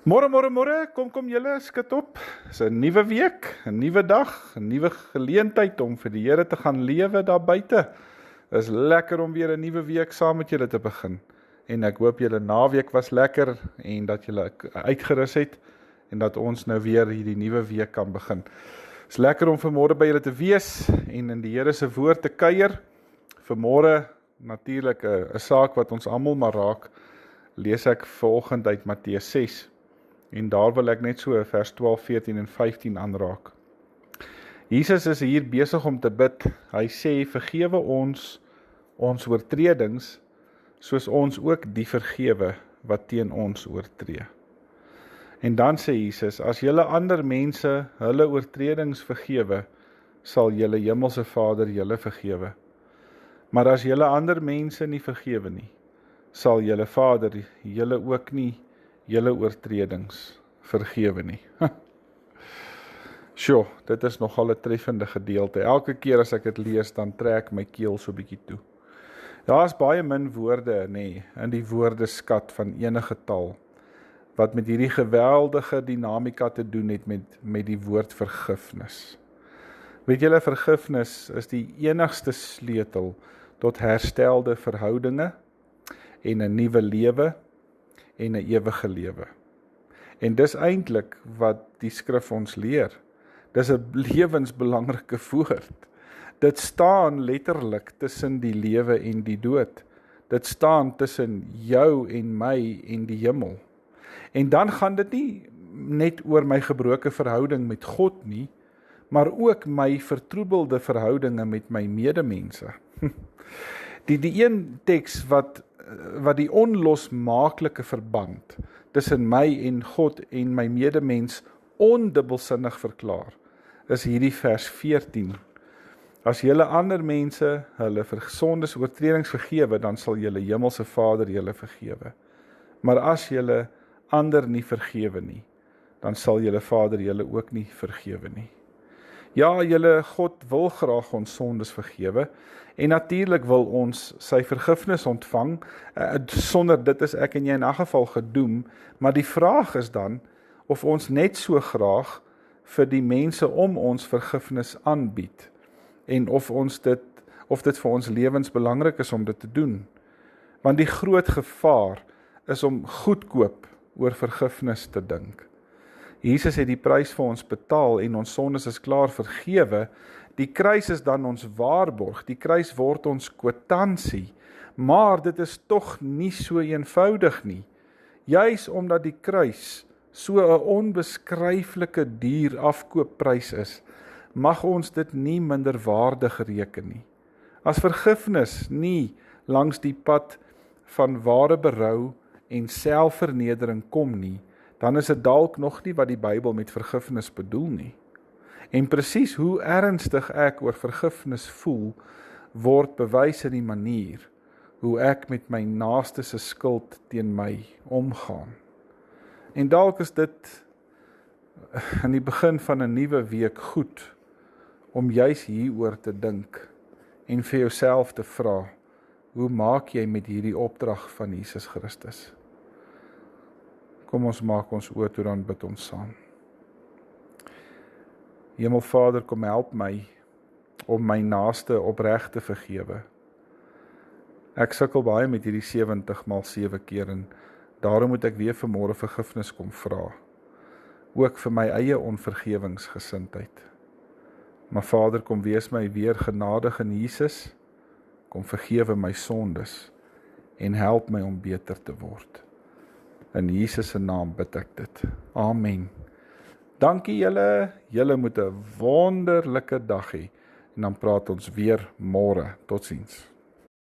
Môre, kom julle, skit op. Dis 'n nuwe week, 'n nuwe dag, 'n nuwe geleentheid om vir die Here te gaan lewe daar buite. Is lekker om weer 'n nuwe week saam met julle te begin. En ek hoop julle naweek was lekker en dat julle uitgerus het en dat ons nou weer hierdie nuwe week kan begin. Is lekker om vanmôre by julle te wees en in die Here se woord te kuier. Vanmôre natuurlik 'n saak wat ons almal maar raak. Lees ek vanoggend uit Matteus 6. En daar wil ek net so vers 12, 14 en 15 aanraak. Jesus is hier besig om te bid. Hy sê, vergewe ons oortredings, soos ons ook die vergewe wat teen ons oortree. En dan sê Jesus, as julle ander mense hulle oortredings vergewe, sal julle hemelse Vader julle vergewe. Maar as julle ander mense nie vergewe nie, sal julle Vader julle ook nie julle oortredings vergewe nie. Sjoe, dit is nogal 'n treffende gedeelte. Elke keer as ek dit lees, dan trek my keel so bietjie toe. Daar is baie min woorde in die woordeskat van enige taal, wat met hierdie geweldige dinamika te doen het met die woord vergifnis. Weet julle, vergifnis is die enigste sleutel tot herstelde verhoudinge en 'n nuwe lewe en 'n ewige lewe. En dis eintlik wat die skrif ons leer. Dis 'n lewensbelangrike woord. Dit staan letterlik tussen die lewe en die dood. Dit staan tussen jou en my en die hemel. En dan gaan dit nie net oor my gebroke verhouding met God nie, maar ook my vertroebelde verhoudinge met my medemense. Die een teks wat die onlosmaaklike verband tussen my en God en my medemens ondubbelsinnig verklaar, is hierdie vers 14. As julle ander mense hulle sondes oortredings vergewe, dan sal julle hemelse Vader julle vergewe. Maar as julle ander nie vergewe nie, dan sal julle Vader julle ook nie vergewe nie. Ja, julle God wil graag ons sondes vergewe, en natuurlik wil ons sy vergifnis ontvang, sonder dit is ek en jy in 'n geval gedoem, maar die vraag is dan, of ons net so graag vir die mense om ons vergifnis aanbied, en of dit vir ons lewensbelangrik is om dit te doen. Want die groot gevaar is om goedkoop oor vergifnis te dink. Jesus het die prys vir ons betaal en ons sondes is klaar vergewe. Die kruis is dan ons waarborg, die kruis word ons kwitansie, maar dit is tog nie so eenvoudig nie. Juis omdat die kruis so 'n onbeskryflike duur afkoopprys is, mag ons dit nie minderwaardig reken nie. As vergifnis nie langs die pad van ware berou en selfvernedering kom nie, dan is dit dalk nog nie wat die Bybel met vergifnis bedoel nie. En presies hoe ernstig ek oor vergifnis voel, word bewys in die manier hoe ek met my naaste se skuld teen my omgaan. En dalk is dit in die begin van 'n nuwe week goed om juis hieroor te dink en vir jouself te vra, hoe maak jy met hierdie opdrag van Jesus Christus? Kom ons maak ons oë toe, dan bid ons saam. Hemelvader, kom help my om my naaste opreg te vergewe. Ek sukkel baie met hierdie 70x7 keer en daarom moet ek weer vanmôre vergifnis kom vra. Ook vir my eie onvergewingsgesindheid. Maar Vader, kom wees my weer genadig in Jesus. Kom vergewe my sondes en help my om beter te word. In Jesus se naam bid ek dit. Amen. Dankie julle moet 'n wonderlike dag hê. En dan praat ons weer môre. Totsiens.